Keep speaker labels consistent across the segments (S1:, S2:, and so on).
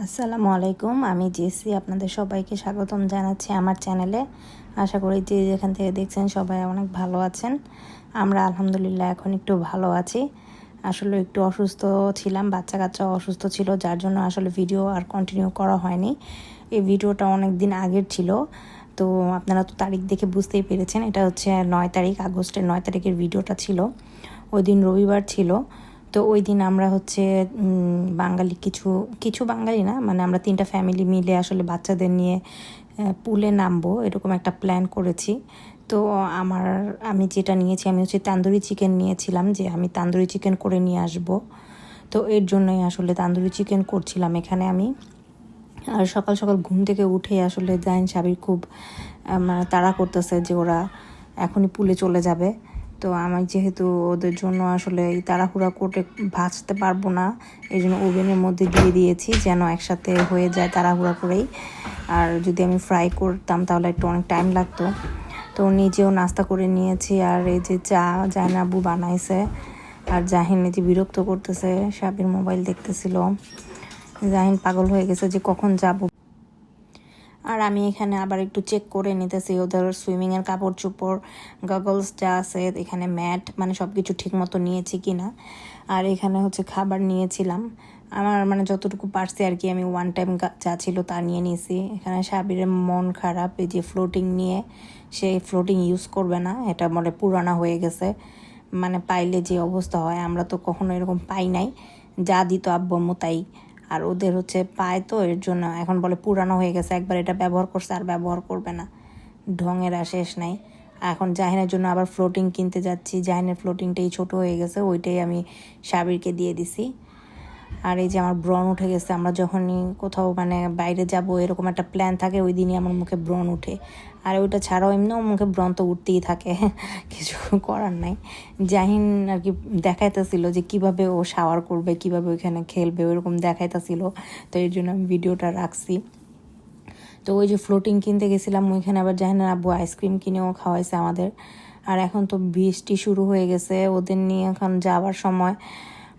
S1: আসসালামু আলাইকুম, আমি জেসি। আপনাদের সবাইকে স্বাগতম জানাচ্ছি আমার চ্যানেলে। আশা করি যে যেখান থেকে দেখছেন সবাই অনেক ভালো আছেন। আমরা আলহামদুলিল্লাহ এখন একটু ভালো আছি। আসলে একটু অসুস্থ ছিলাম, বাচ্চা কাচ্চা অসুস্থ ছিল, যার জন্য আসলে ভিডিও আর কন্টিনিউ করা হয়নি। এই ভিডিওটা অনেক দিন আগের ছিল, তো আপনারা তো তারিখ দেখে বুঝতেই পেরেছেন। এটা হচ্ছে 9 তারিখ, আগস্টের 9 তারিখের ভিডিওটা ছিল। ওই দিন রবিবার ছিল। তো ওই দিন আমরা হচ্ছে বাঙালি কিছু কিছু বাঙালি না, মানে আমরা 3টা ফ্যামিলি মিলে আসলে বাচ্চাদের নিয়ে পুলে নামবো এরকম একটা প্ল্যান করেছি। তো আমি যেটা নিয়েছি, আমি হচ্ছে তান্দুরি চিকেন নিয়েছিলাম, যে আমি তান্দুরি চিকেন করে নিয়ে আসব। তো এর জন্যই আসলে তান্দুরি চিকেন করছিলাম এখানে আমি। আর সকাল সকাল ঘুম থেকে উঠে আসলে জাহিন সাবির খুব মানে তাড়া করতেছে যে ওরা এখনই পুলে চলে যাবে। তো আমি যেহেতু ওদের জন্য আসলে এই তাড়াহুড়া করে ভাজতে পারবো না, এই জন্য ওভেনের মধ্যে দিয়ে দিয়েছি যেন একসাথে হয়ে যায় তাড়াহুড়া করেই। আর যদি আমি ফ্রাই করতাম তাহলে একটু অনেক টাইম লাগতো। তো নিজেও নাস্তা করে নিয়েছি, আর এই যে চা জাইনাবু বানাইছে। আর জাহিন যে বিরক্ত করতেছে, সাবির মোবাইল দেখতেছিল। জাহিন পাগল হয়ে গেছে যে কখন যাব। আর আমি এখানে আবার একটু চেক করে নিতেছি ওদের সুইমিংয়ের কাপড় চোপড়, গগলস যা আছে, এখানে ম্যাট, মানে সব কিছু ঠিক মতো নিয়েছি কি না। আর এখানে হচ্ছে খাবার নিয়েছিলাম, আমার মানে যতটুকু পারছি আর কি, আমি ওয়ান টাইম যা ছিল তা নিয়ে নিয়েছি। এখানে সাবিরের মন খারাপ, এই যে ফ্লোটিং নিয়ে, সে ফ্লোটিং ইউজ করবে না, এটা মানে পুরানা হয়ে গেছে। মানে পাইলে যে অবস্থা হয়, আমরা তো কখনো এরকম পাই নাই, যা দিত আব্বু আম্মু তাই। আর ওদের হচ্ছে পায়, তো এর জন্য এখন বলে পুরানো হয়ে গেছে, একবার এটা ব্যবহার করছে আর ব্যবহার করবে না, ঢঙের আর শেষ নাই। এখন জাহিনের জন্য আবার ফ্লোটিং কিনতে যাচ্ছি, জাহিনের ফ্লোটিংটাই ছোট হয়ে গেছে, ওইটাই আমি সাবিরকে দিয়ে দিছি। আর এই যে আমার ব্রণ উঠে গেছে, আমরা যখনই কোথাও মানে বাইরে যাব এরকম একটা প্ল্যান থাকে, ওই দিনই আমার মুখে ব্রণ উঠে। আর ওইটা ছাড়াও এমনিও মুখে ব্রণ তো উঠতেই থাকে, কিছু করার নাই। জাহিন আর কি দেখাইতেছিল যে কিভাবে ও শাওয়ার করবে, কিভাবে ওইখানে খেলবে, ওইরকম দেখাইতেছিল। তো এর জন্য আমি ভিডিওটা রাখছি। তো ওই যে ফ্লোটিং কিনতে গেছিলাম, ওইখানে আবার জাহিনের আব্বু আইসক্রিম কিনেও খাওয়াইছে আমাদের। আর এখন তো বৃষ্টি শুরু হয়ে গেছে, ওদের নিয়ে এখন যাওয়ার সময়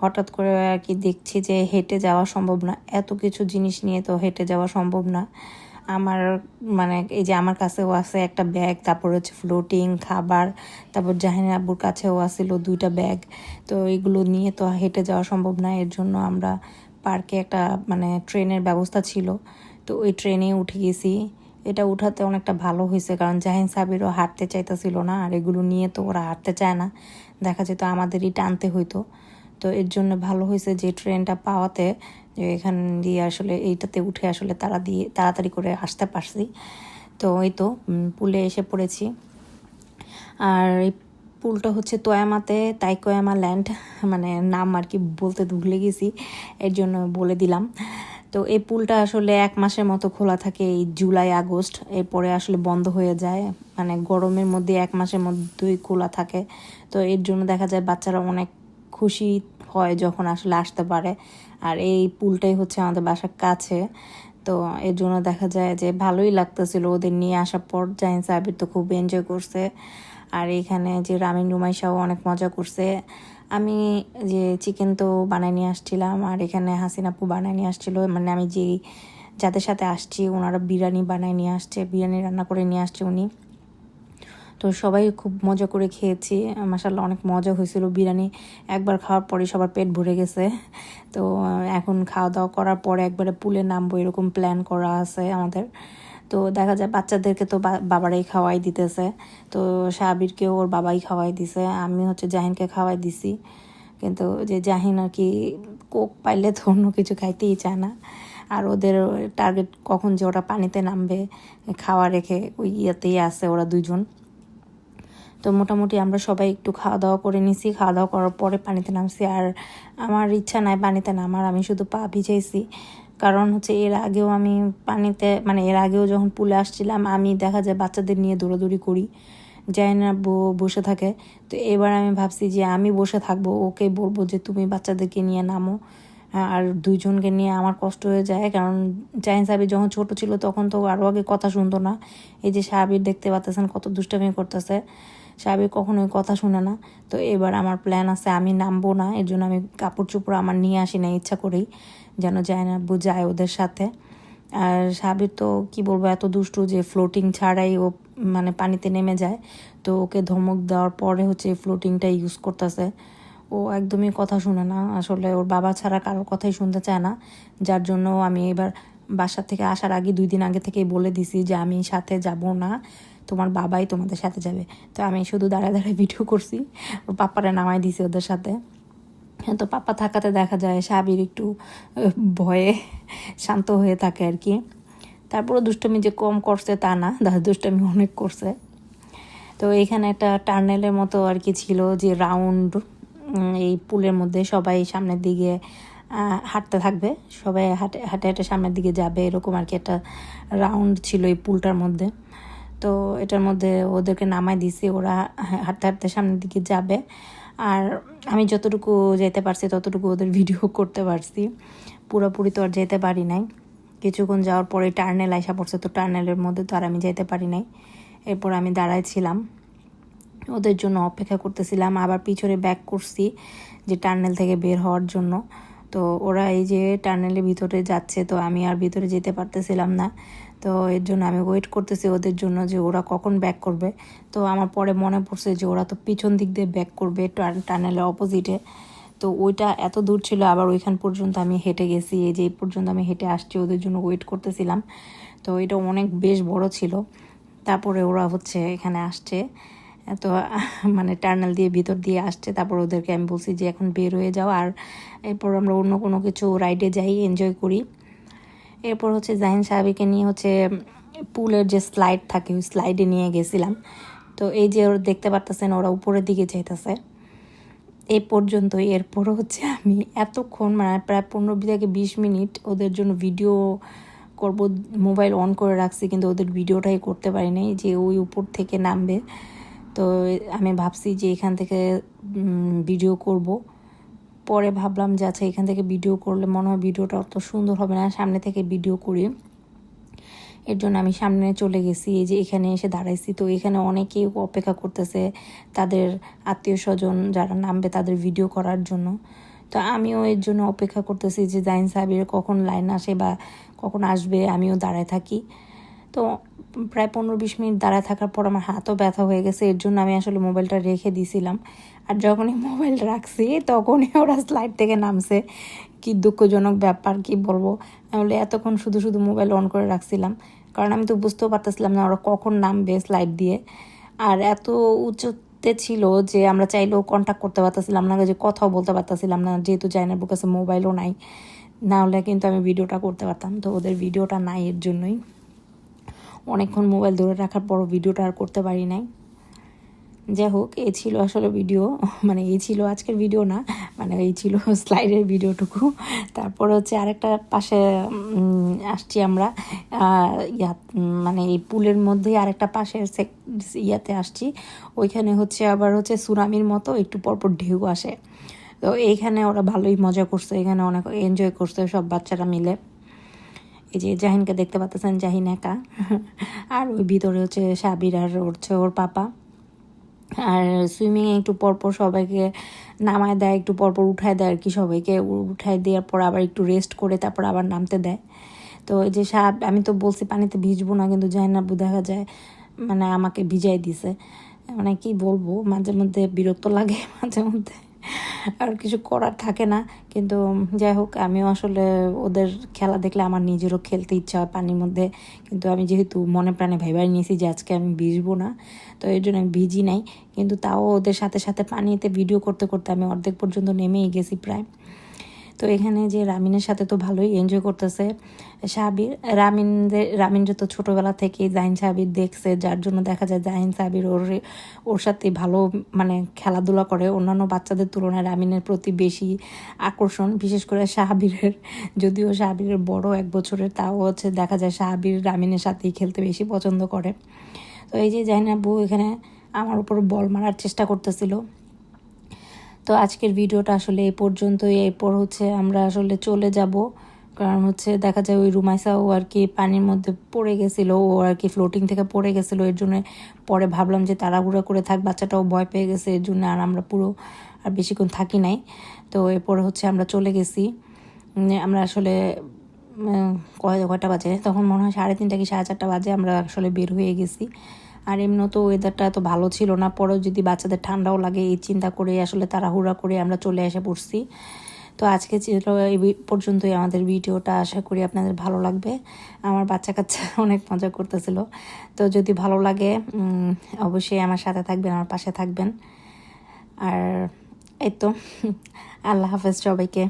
S1: হঠাৎ করে আর কি দেখছি যে হেঁটে যাওয়া সম্ভব না, এত কিছু জিনিস নিয়ে তো হেঁটে যাওয়া সম্ভব না আমার। মানে এই যে আমার কাছেও আছে একটা ব্যাগ, তারপর হচ্ছে ফ্লোটিং, খাবার, তারপর জাহিনের আব্বুর কাছেও আসছিল 2টা ব্যাগ। তো এগুলো নিয়ে তো হেঁটে যাওয়া সম্ভব না, এর জন্য আমরা পার্কে একটা মানে ট্রেনের ব্যবস্থা ছিল, তো ওই ট্রেনে উঠে গেছি। এটা উঠাতে অনেকটা ভালো হয়েছে, কারণ জাহিন সাবিরও হাঁটতে চাইতেছিল না, আর এগুলো নিয়ে তো ওরা হাঁটতে চায় না, দেখা যেত আমাদেরই টানতে হইতো। তো এর জন্য ভালো হয়েছে যে ট্রেনটা পাওয়াতে, যে এখান দিয়ে আসলে এইটাতে উঠে আসলে তাড়াতাড়ি করে আসতে পারছি। তো এই তো পুলে এসে পড়েছি। আর এই পুলটা হচ্ছে তোয়ামাতে তাইকোয়ামা ল্যান্ড, মানে নাম আর কি বলতে ভুলে গেছি, এর জন্য বলে দিলাম। তো এই পুলটা আসলে 1 মাসের মতো খোলা থাকে, এই জুলাই আগস্ট, এরপরে আসলে বন্ধ হয়ে যায়, মানে গরমের মধ্যে 1 মাসের মধ্যেই খোলা থাকে। তো এর জন্য দেখা যায় বাচ্চারা অনেক খুশি হয় যখন আসলে আসতে পারে। আর এই পুলটাই হচ্ছে আমাদের বাসার কাছে, তো এর জন্য দেখা যায় যে ভালোই লাগতেছিল ওদের নিয়ে আসার পর। জাহিন সাবির তো খুব এনজয় করছে। আর এখানে যে রামিন রুমাইশাও অনেক মজা করছে। আমি যে চিকেন তো বানায় নিয়ে আসছিলাম, আর এখানে হাসিনাপু বানায় নিয়ে আসছিলো, মানে আমি যাদের সাথে আসছি ওনারা বিরিয়ানি বানায় নিয়ে আসছে, বিরিয়ানি রান্না করে নিয়ে আসছে উনি। তো সবাই খুব মজা করে খেয়েছি, মাশাআল্লাহ অনেক মজা হয়েছিল। বিরিয়ানি একবার খাওয়ার পরে সবার পেট ভরে গেছে। তো এখন খাওয়া দাওয়া করার পরে একবারে পুলে নামবো এরকম প্ল্যান করা আছে আমাদের। তো দেখা যায় বাচ্চাদেরকে তো বাবারাই খাওয়াই দিতেছে, তো সাবিরকেও ওর বাবাই খাওয়াই দিছে, আমি হচ্ছে জাহিনকে খাওয়াই দিছি। কিন্তু যে জাহিন আর কি কোক পাইলে তো অন্য কিছু খাইতেই চায় না। আর ওদের টার্গেট কখন যে ওরা পানিতে নামবে খাওয়া রেখে ওই ইয়েতেই আছে ওরা দুজন। তো মোটামুটি আমরা সবাই একটু খাওয়া দাওয়া করে নিছি, খাওয়া দাওয়া করার পরে পানিতে নামছি। আর আমার ইচ্ছা নাই পানিতে নামার, আমি শুধু পা ভিজাইছি। কারণ হচ্ছে এর আগেও আমি পানিতে, মানে এর আগেও যখন পুলে আসছিলাম, আমি দেখা যায় বাচ্চাদের নিয়ে দৌড়াদৌড়ি করি, যাই না বসে থাকে। তো এবার আমি ভাবছি যে আমি বসে থাকবো, ওকে বলবো যে তুমি বাচ্চাদেরকে নিয়ে নামো। আর দুইজনকে নিয়ে আমার কষ্ট হয়ে যায়, কারণ জাহিন সাবির যখন ছোট ছিল তখন তো আরও আগে কথা শুনতো না। এই যে সাবির দেখতে পাচ্ছেন কত দুষ্টামি করতেছে, সাবির কখনোই কথা শুনে না। তো এবার আমার প্ল্যান আছে আমি নামবো না, এর জন্য আমি কাপড় চোপড় আমার নিয়ে আসি না ইচ্ছা করেই, যেন জাইনাব্বু যায় ওদের সাথে। আর সাবির তো কি বলবো, এত দুষ্টু যে ফ্লোটিং ছাড়াই ও মানে পানিতে নেমে যায়। তো ওকে ধমক দেওয়ার পরে হচ্ছে ফ্লোটিংটা ইউজ করতেছে। ও একদমই কথা শুনে না, আসলে ওর বাবা ছাড়া কারোর কথাই শুনতে চায় না। যার জন্য আমি এবার বাসা থেকে আসার আগে 2 দিন আগে থেকেই বলে দিছি যে আমি সাথে যাব না, তোমার বাবাই তোমাদের সাথে যাবে। তো আমি শুধু দাঁড়ায় দাঁড়ায় ভিডিও করছি, ওর পাপ্পারে নামাই দিছি ওদের সাথে। তো পাপ্পা থাকাতে দেখা যায় সাবির একটু ভয়ে শান্ত হয়ে থাকে আর কি। তারপরে দুষ্টমি যে কম করছে তা না, দুষ্টমি অনেক করছে। তো এখানে একটা টার্নেলের মতো আর কি ছিল, যে রাউন্ড এই পুলের মধ্যে সবাই সামনের দিকে হাঁটতে থাকবে, সবাই হাঁটে হাঁটে হাঁটে সামনের দিকে যাবে, এরকম আর কি একটা রাউন্ড ছিল এই পুলটার মধ্যে। তো এটার মধ্যে ওদেরকে নামাই দিছি, ওরা হাঁটতে হাঁটতে সামনের দিকে যাবে। আর আমি যতটুকু যেতে পারছি ততটুকু ওদের ভিডিও করতে পারছি, পুরোপুরি তো আর যেতে পারি নাই। কিছুক্ষণ যাওয়ার পরে টার্নেল আইসা পড়ছে, তো টার্নেলের মধ্যে তো আর আমি যেতে পারি নাই। এরপর আমি দাঁড়াইছিলাম, ওদের জন্য অপেক্ষা করতেছিলাম, আবার পিছনে ব্যাক করছি যে টার্নেল থেকে বের হওয়ার জন্য। তো ওরা এই যে টার্নেলের ভিতরে যাচ্ছে, তো আমি আর ভিতরে যেতে পারতেছিলাম না। তো এর জন্য আমি ওয়েট করতেছি ওদের জন্য যে ওরা কখন ব্যাক করবে। তো আমার পরে মনে পড়ছে যে ওরা তো পিছন দিক দিয়ে ব্যাক করবে টার্নেলের অপোজিটে। তো ওইটা এত দূর ছিল, আবার ওইখান পর্যন্ত আমি হেঁটে গেছি, এই যে এই পর্যন্ত আমি হেঁটে আসছি, ওদের জন্য ওয়েট করতেছিলাম। তো এটা অনেক বেশ বড় ছিল। তারপরে ওরা হচ্ছে এখানে আসছে, তো মানে টার্নেল দিয়ে ভিতর দিয়ে আসছে। তারপর ওদেরকে আমি বলছি যে এখন বের হয়ে যাও, আর এরপর আমরা অন্য কোনো কিছু রাইডে যাই, এনজয় করি। এরপর হচ্ছে জাহিন সাহাবিকে নিয়ে হচ্ছে পুলের যে স্লাইড থাকে ওই স্লাইডে নিয়ে গেছিলাম। তো এই যে ওরা দেখতে পারতেছেন ওরা উপরের দিকে যাইতেছে এই পর্যন্তই। এরপর হচ্ছে আমি এতক্ষণ মানে প্রায় 15 থেকে 20 মিনিট ওদের জন্য ভিডিও করব মোবাইল অন করে রাখছি, কিন্তু ওদের ভিডিওটাই করতে পারি নাই, যে ওই উপর থেকে নামবে। তো আমি ভাবছি যে এখান থেকে ভিডিও করব, পরে ভাবলাম যে আচ্ছা এখান থেকে ভিডিও করলে মনে হয় ভিডিওটা অত সুন্দর হবে না, সামনে থেকে ভিডিও করি। এর জন্য আমি সামনে চলে গেছি, এই যে এখানে এসে দাঁড়াইছি। তো এখানে অনেকেই অপেক্ষা করতেছে তাদের আত্মীয় স্বজন যারা নামবে তাদের ভিডিও করার জন্য। তো আমিও এর জন্য অপেক্ষা করতেছি যে জাহিন সাহেবের কখন লাইন আসে বা কখন আসবে, আমিও দাঁড়ায় থাকি। তো প্রায় 15-20 মিনিট দাঁড়ায় থাকার পর আমার হাতও ব্যথা হয়ে গেছে, এর জন্য আমি আসলে মোবাইলটা রেখে দিয়েছিলাম। আর যখনই মোবাইল রাখছি তখনই ওরা স্লাইড থেকে নামছে। কি দুঃখজনক ব্যাপার, কি বলবো। আমি বলে এতক্ষণ শুধু শুধু মোবাইল অন করে রাখছিলাম, কারণ আমি তো বুঝতেও পারতেছিলাম না ওরা কখন নামবে স্লাইড দিয়ে। আর এত উঁচুতে ছিল যে আমরা চাইলেও কন্ট্যাক্ট করতে পারতেছিলাম না, যে কথাও বলতে পারতেছিলাম না, যেহেতু জাইনার কাছে মোবাইলও নাই। না হলে কিন্তু আমি ভিডিওটা করতে পারতাম, তো ওদের ভিডিওটা নাই, এর জন্যই অনেকক্ষণ মোবাইল ধরে রাখার পরও ভিডিওটা আর করতে পারি নাই। যাই হোক, এই ছিল আসলে ভিডিও, মানে এই ছিল আজকের ভিডিও না, মানে এই ছিল স্লাইডের ভিডিওটুকু। তারপর হচ্ছে আরেকটা পাশে আসছি আমরা, মানে এই পুলের মধ্যেই আরেকটা পাশের ইয়াতে আসছি। ওইখানে হচ্ছে আবার হচ্ছে সুনামির মতো একটু পরপর ঢেউ আসে। তো এইখানে ওরা ভালোই মজা করছে, এখানে অনেক এনজয় করছে সব বাচ্চারা মিলে। এই যে জাহিনকে দেখতে পাচ্ছেন, জাহিন একা, আর ওই ভিতরে হচ্ছে সাবির আর হচ্ছে ওর পাপা। আর সুইমিংয়ে একটু পরপর সবাইকে নামায় দেয়, একটু পরপর উঠায় দেয় আর কি, সবাইকে উঠায় দেওয়ার পর আবার একটু রেস্ট করে তারপর আবার নামতে দেয়। তো এই যে সাপ, আমি তো বলছি পানিতে ভিজবো না, কিন্তু জাহিনাব্বু দেখা যায় মানে আমাকে ভিজাই দিছে। মানে কি বলবো, মাঝে মধ্যে বিরক্ত লাগে, মাঝে মধ্যে আর কিছু করার থাকে না। কিন্তু যাই হোক, আমিও আসলে ওদের খেলা দেখলে আমার নিজেরও খেলতে ইচ্ছা হয় পানির মধ্যে। কিন্তু আমি যেহেতু মনে প্রাণে ভাইবার নিয়েছি যে আজকে আমি ভিজবো না, তো এর জন্য আমি ভিজি নাই। কিন্তু তাও ওদের সাথে সাথে পানিতে ভিডিও করতে করতে আমি অর্ধেক পর্যন্ত নেমেই গেছি প্রায়। তো এখানে যে রামিনের সাথে তো ভালোই এনজয় করতেছে সাবির। রামিনরে তো ছোটোবেলা থেকেই জাহিন সাবির দেখছে, যার জন্য দেখা যায় জাহিন সাবির ওর সাথে ভালো মানে খেলাধুলা করে। অন্যান্য বাচ্চাদের তুলনায় রামিনের প্রতি বেশি আকর্ষণ, বিশেষ করে সাহাবীরের। যদিও সাহাবীরের বড় 1 বছরের, তাও হচ্ছে দেখা যায় সাহাবীর রামিনের সাথেই খেলতে বেশি পছন্দ করে। তো এই যে জাহিনাব্বু এখানে আমার উপর বল মারার চেষ্টা করতেছিল। তো আজকের ভিডিওটা আসলে এই পর্যন্তই। এরপর হচ্ছে আমরা আসলে চলে যাব কারণ হচ্ছে দেখা যায় ওই রুমাইসাও আর কি পানির মধ্যে পড়ে গেছিলো, ও আর কি ফ্লোটিং থেকে পড়ে গেছিলো। এর জন্য পরে ভাবলাম যে তাড়াহুড়া করে থাক, বাচ্চাটাও ভয় পেয়ে গেছে, এর জন্য আর আমরা পুরো আর বেশিক্ষণ থাকি নাই। তো এরপরে হচ্ছে আমরা চলে গেছি। আমরা আসলে কয়টা বাজে তখন, মনে হয় 3:30 কি 4:30 বাজে আমরা আসলে বের হয়ে গেছি। আর এমনি তো ওয়েদারটা এত ভালো ছিল না, পরেও যদি বাচ্চাদের ঠান্ডাও লাগে এই চিন্তা করে আসলে তাড়াহুড়া করে আমরা চলে এসে পড়ছি। তো আজকে ছিল এই পর্যন্তই আমাদের ভিডিওটা, আশা করি আপনাদের ভালো লাগবে। আমার বাচ্চা কাচ্চা অনেক মজা করতেছিল। তো যদি ভালো লাগে অবশ্যই আমার সাথে থাকবেন, আমার পাশে থাকবেন। আর এই তো আল্লাহ হাফেজ সবাইকে।